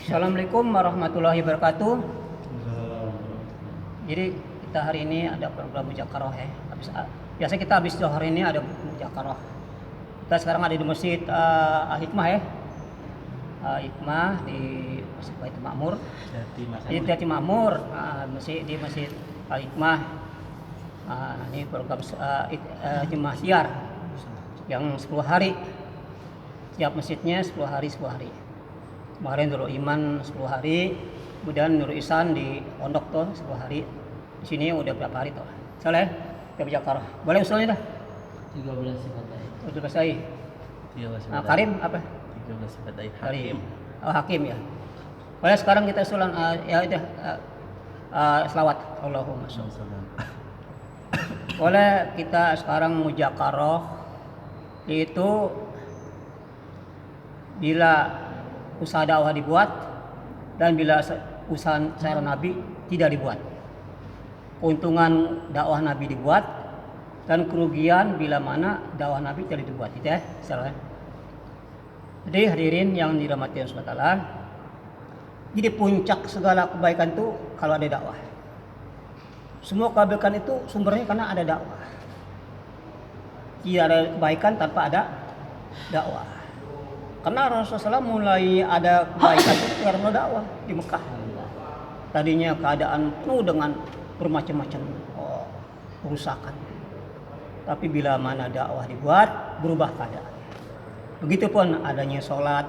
Assalamualaikum warahmatullahi wabarakatuh. Jadi kita hari ini ada program muzakarah ya. Biasa kita habis zuhur ini ada muzakarah. Kita sekarang ada di Masjid Al-Hikmah ya. Hikmah di Masjid Baitul Makmur. Di Jati Makmur, di Masjid Al-Hikmah. Ini program Jemaah Siar yang 10 hari. Setiap masjidnya 10 hari 10 hari. Kemarin Nurul Iman 10 hari, kemudian Nurul Ihsan di Pondok tuh 10 hari. Di sini udah berapa hari tuh? Soleh, kita bicara. Boleh usulnya dah? 13 sifat aib. 13 hari. 13 sifat aib. Karim apa? 13 sifat aib. Karim. Oh, Hakim ya. Boleh sekarang kita usulan ya udah selawat Allahumma sholli. Boleh kita sekarang muzakarah itu bila usaha dakwah dibuat dan bila usaha cara Nabi tidak dibuat. Keuntungan dakwah Nabi dibuat dan kerugian bila mana dakwah Nabi tidak dibuat. Itu ya, salah. Jadi hadirin yang dirahmati Allah SWT, jadi puncak segala kebaikan itu kalau ada dakwah. Semua kebaikan itu sumbernya karena ada dakwah. Tidak ada kebaikan tanpa ada dakwah. Karena Rasulullah mulai ada kebaikan itu karena dakwah di Mekah. Tadinya keadaan penuh dengan bermacam-macam kerusakan. Tapi bila mana dakwah dibuat, berubah keadaan. Begitupun adanya sholat,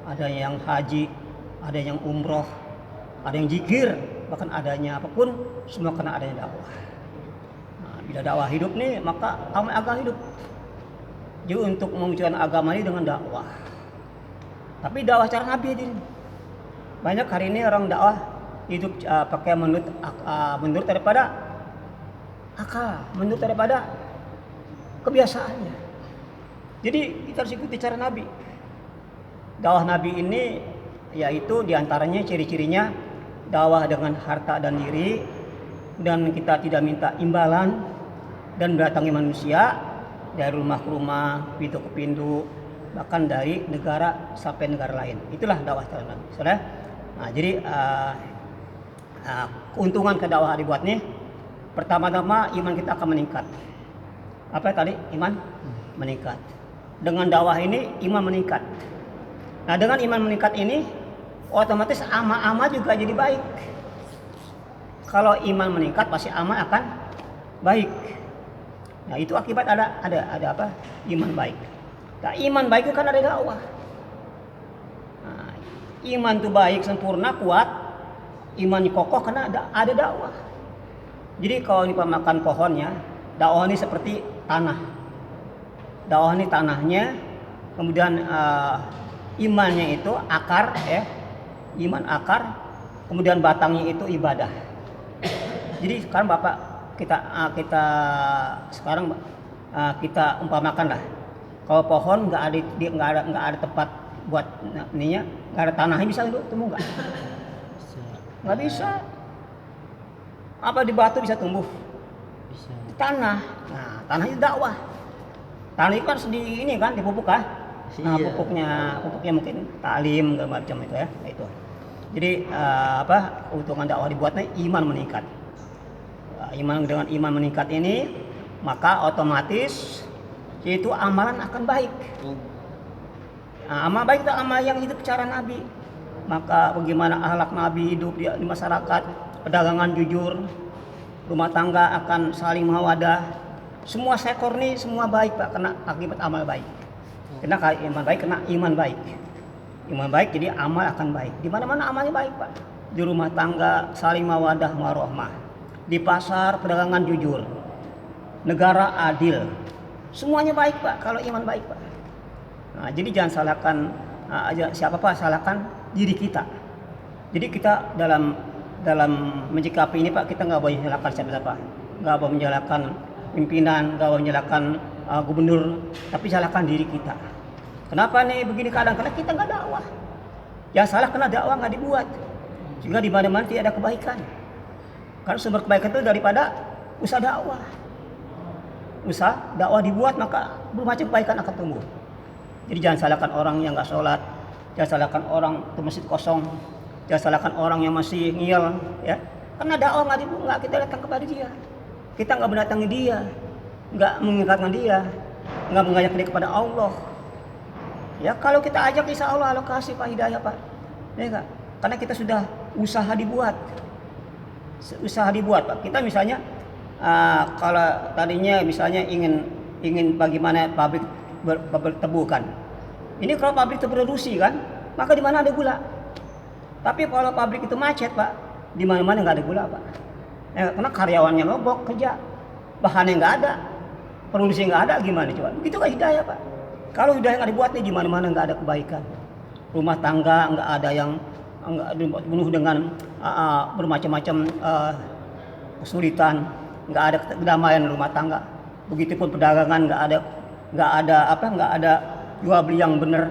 ada yang haji, ada yang umroh, ada yang zikir, bahkan adanya apapun, semua karena adanya dakwah. Nah, bila dakwah hidup nih, maka amal agama hidup. Jadi untuk mewujudkan agama ini dengan dakwah. Tapi dakwah cara Nabi ini banyak hari ini orang dakwah hidup pakai menurut daripada akal, menurut daripada kebiasaannya. Jadi kita harus ikuti cara Nabi. Dakwah Nabi ini yaitu diantaranya ciri-cirinya dakwah dengan harta dan diri, dan kita tidak minta imbalan dan mendatangi manusia dari rumah ke rumah, pintu ke pintu, bahkan dari negara sampai negara lain. Itulah dakwah Nabi. Saudara. Nah, jadi keuntungan ke dakwah dibuat nih, pertama-tama iman kita akan meningkat. Apa tadi? Iman meningkat. Dengan dakwah ini iman meningkat. Nah, dengan iman meningkat ini otomatis amal juga jadi baik. Kalau iman meningkat pasti amal akan baik. Nah, itu akibat ada apa? Iman baik. Nah, iman baik itu kan ada dakwah. Nah, iman itu baik, sempurna, kuat. Imannya kokoh karena ada dakwah. Jadi kalau dipamerkan pohonnya, dakwah ini seperti tanah. Dakwah ini tanahnya, kemudian imannya itu akar, ya, iman akar, kemudian batangnya itu ibadah. Jadi sekarang Bapak kita sekarang kita umpamakan lah. Kalau pohon nggak ada tempat buat ininya, nggak ada tanahnya, bisa tumbuh nggak? Nggak bisa. Apa di batu bisa tumbuh? Bisa. Tanah. Nah, tanah itu dakwah. Tanah itu kan ini kan dipupuk kan? Nah, pupuknya mungkin taklim segala macam itu ya. Nah, itu. Jadi keuntungan dakwah dibuatnya iman meningkat. Dengan iman meningkat ini, maka otomatis itu amalan akan baik. Nah, amal baik itu amal yang hidup cara Nabi. Maka bagaimana akhlak Nabi hidup di masyarakat, perdagangan jujur, rumah tangga akan saling mawadah. Semua sektor nih semua baik Pak, karena akibat amal baik. Karena iman baik, kena iman baik. Iman baik jadi amal akan baik. Di mana-mana amalnya baik Pak. Di rumah tangga saling mawadah warahmah. Di pasar perdagangan jujur. Negara adil. Semuanya baik Pak kalau iman baik Pak. Nah, jadi jangan salahkan siapa Pak, salahkan diri kita. Jadi kita dalam menyikapi ini Pak, kita nggak boleh menyalahkan siapa-siapa. Nggak boleh menyalahkan pimpinan, nggak boleh menyalahkan gubernur, tapi salahkan diri kita. Kenapa nih begini keadaan? Karena kita nggak dakwah. Yang salah karena dakwah nggak dibuat. Sehingga di mana-mana tidak ada kebaikan. Karena sumber kebaikan itu daripada usaha dakwah. Usaha dakwah dibuat, maka bermacam kebaikan akan tumbuh. Jadi jangan salahkan orang yang nggak sholat, jangan salahkan orang itu masjid kosong, jangan salahkan orang yang masih ngiyel, ya. Karena dakwah nggak kita datang kepada dia, kita nggak mendatangi dia, nggak mengingatkan dia, nggak mengajak dia kepada Allah. Ya kalau kita ajak insya Allah alokasi Pak hidayah Pak, ya enggak? Karena kita sudah usaha dibuat Pak. Kita misalnya kalau tadinya misalnya ingin bagaimana pabrik tebu kan, ini kalau pabrik itu produksi kan, maka di mana ada gula. Tapi kalau pabrik itu macet Pak, di mana-mana nggak ada gula Pak. Ya, karena karyawannya mogok kerja, bahannya nggak ada, produksi nggak ada, gimana coba? Begitu kan hidayah Pak. Kalau hidayah nggak dibuat nih, di mana-mana nggak ada kebaikan. Rumah tangga nggak ada yang nggak penuh dengan bermacam-macam kesulitan, nggak ada kedamaian rumah tangga. Begitupun perdagangan nggak ada jual beli yang benar.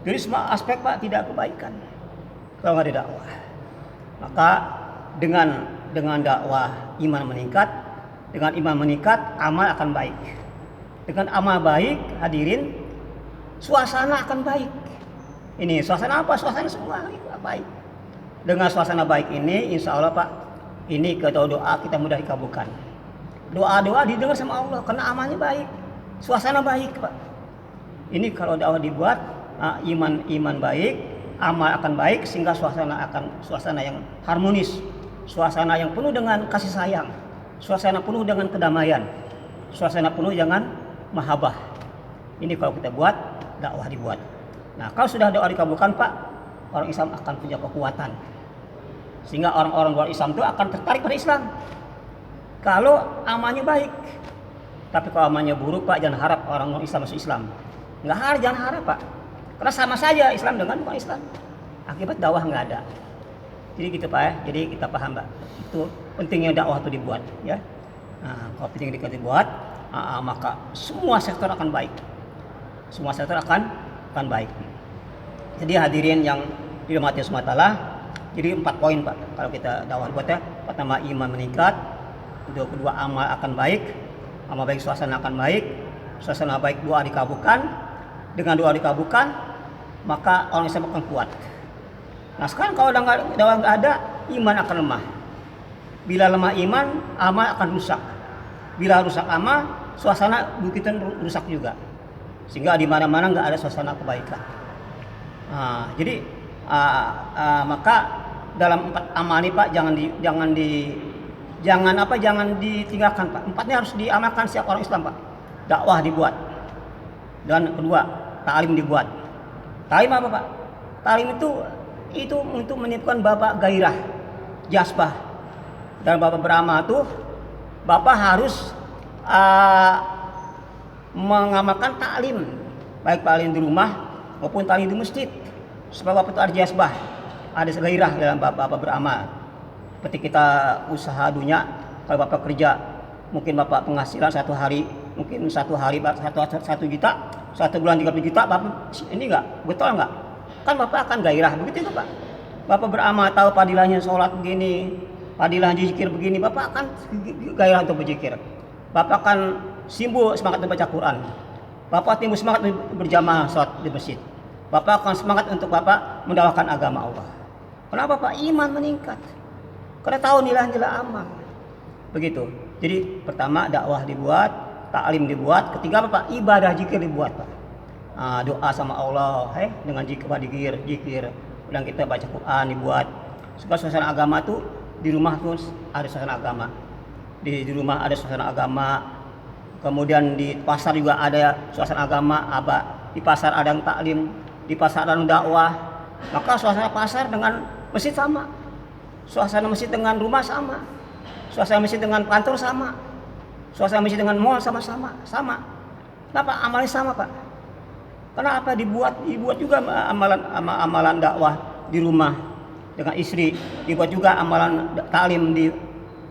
Jadi semua aspek Pak tidak kebaikan kalau nggak ada dakwah. Maka dengan dakwah iman meningkat, dengan iman meningkat amal akan baik. Dengan amal baik hadirin, suasana akan baik. Ini suasana apa? Suasana semua baik. Dengan suasana baik ini, insya Allah Pak, ini doa kita mudah dikabulkan. Doa didengar sama Allah karena amalnya baik, suasana baik Pak. Ini kalau dakwah dibuat, iman baik, amal akan baik sehingga suasana yang harmonis, suasana yang penuh dengan kasih sayang, suasana penuh dengan kedamaian, suasana penuh dengan mahabbah. Ini kalau kita buat, dakwah dibuat. Nah, kalau sudah dakwah dikabulkan Pak, orang Islam akan punya kekuatan. Sehingga orang-orang luar Islam itu akan tertarik pada Islam. Kalau amalnya baik. Tapi kalau amalnya buruk Pak, jangan harap orang non Islam masuk Islam. Jangan harap Pak. Karena sama saja Islam dengan bukan Islam. Akibat dakwah nggak ada. Jadi gitu Pak ya. Jadi kita paham Pak. Itu pentingnya dakwah itu dibuat ya. Nah, kalau penting dibuat, maka semua sektor akan baik. Semua sektor akan baik. Jadi hadirin yang dirahmati Allah SWT, jadi 4 poin Pak. Kalau kita dakwah buat ya, pertama iman meningkat, kedua amal akan baik, amal baik suasana akan baik, suasana baik doa dikabulkan, dengan doa dikabulkan maka orang Islam akan kuat. Nah sekarang kalau dakwah nggak ada, iman akan lemah. Bila lemah iman, amal akan rusak. Bila rusak amal, suasana begitu rusak juga. Sehingga di mana-mana nggak ada suasana kebaikan. Jadi maka dalam 4 amal ini Pak jangan ditinggalkan Pak. 4-nya harus diamalkan setiap orang Islam Pak. Dakwah dibuat. Dan kedua, ta'lim dibuat. Ta'lim apa Pak? Ta'lim itu untuk menimbulkan Bapak gairah, jazbah. Dan Bapak beramal tuh Bapak harus mengamalkan ta'lim, baik ta'lim di rumah maupun ta'lim di masjid, supaya Bapak itu ada jazbah, ada gairah dalam Bapak beramal. Seperti kita usaha dunia, kalau Bapak kerja, mungkin Bapak penghasilan satu hari 1 juta, 1 bulan 30 juta, Bapak ini enggak, betul enggak? Kan Bapak akan gairah, begitu enggak Pak? Bapak beramal tahu padilahnya sholat begini, padilahnya zikir begini, Bapak akan gairah untuk berzikir. Bapak akan timbul semangat membaca Quran. Bapak timbul semangat berjamaah sholat di masjid. Bapak akan semangat untuk Bapak mendakwakan agama Allah. Kenapa Pak? Iman meningkat. Karena tahu nilai-nilai amal. Begitu. Jadi pertama dakwah dibuat, ta'lim dibuat, ketiga apa Pak? Ibadah zikir dibuat Pak. Doa sama Allah, dengan zikir, dan kita baca Quran dibuat. Supaya suasana agama tuh di rumah tuh ada suasana agama. Di rumah ada suasana agama. Kemudian di pasar juga ada suasana agama, di pasar ada yang taklim, di pasar ada yang dakwah. Maka suasana pasar dengan masjid sama, suasana masjid dengan rumah sama, suasana masjid dengan kantor sama, suasana masjid dengan mall sama. Kenapa amalnya sama Pak? Karena apa? Dibuat juga amalan dakwah di rumah dengan istri, dibuat juga amalan taklim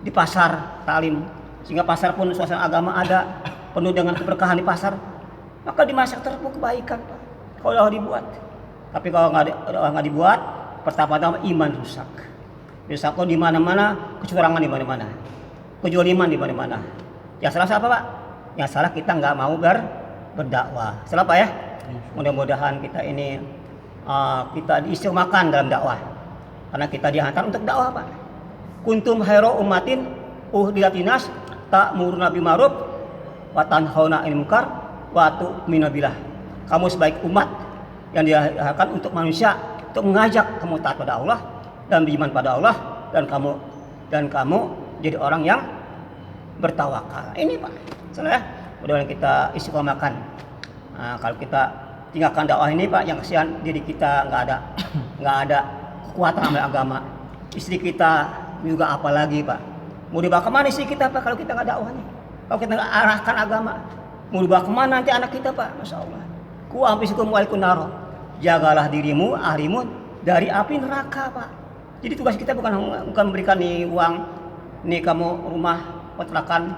di pasar taklim, sehingga pasar pun suasana agama ada, penuh dengan keberkahan di pasar. Maka di masyarakat pun kebaikan Pak, kalau dakwah dibuat. Tapi kalau nggak dibuat, pertama-tama iman rusak. Rusak di mana-mana, kecurangan di mana-mana, kejoliman di mana-mana. Yang salah siapa Pak? Yang salah kita nggak mau berdakwah. Salah Pak ya? Mudah-mudahan kita ini kita diistimewakan dalam dakwah. Karena kita dihantar untuk dakwah, Pak. Kuntum khairu ummatin ukhrijat linnas ta'muruna bil ma'ruf wa tanhauna 'anil munkar wa tu'minuna billah. Kamu sebaik umat yang diarahkan untuk manusia untuk mengajak kamu taat pada Allah dan beriman pada Allah, dan kamu jadi orang yang bertawakal. Ini, Pak. Salah ya. Mudah-mudahan kita istiqomahkan. Kalau kita tinggalkan dakwah ini, Pak, yang kasihan diri kita nggak ada kekuatan amal agama. Istri kita juga apalagi, Pak. Mau dibawa kemana istri kita, Pak, kalau kita nggak dakwah nih? Kalau kita nggak arahkan agama, mau dibawa kemana nanti anak kita, Pak? Masya Allah. Ku ampisikum wal kunaro. Jagalah dirimu, ahlimu dari api neraka, Pak. Jadi tugas kita bukan memberikan nih uang, nih kamu rumah kontrakan.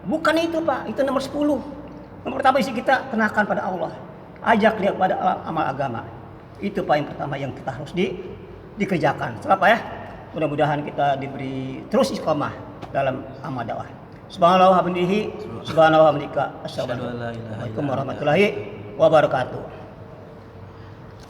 Bukan itu, Pak. Itu nomor 10. Nomor pertama isi kita kenakan pada Allah. Ajak dia pada amal agama. Itu, Pak, yang pertama yang kita harus dikerjakan. Setelah, Pak, ya. Mudah-mudahan kita diberi terus istiqomah dalam amal dakwah. Subhanallah wa bihamdihi, subhanallah wa bihamdika. Assalamualaikum warahmatullahi wabarakatuh.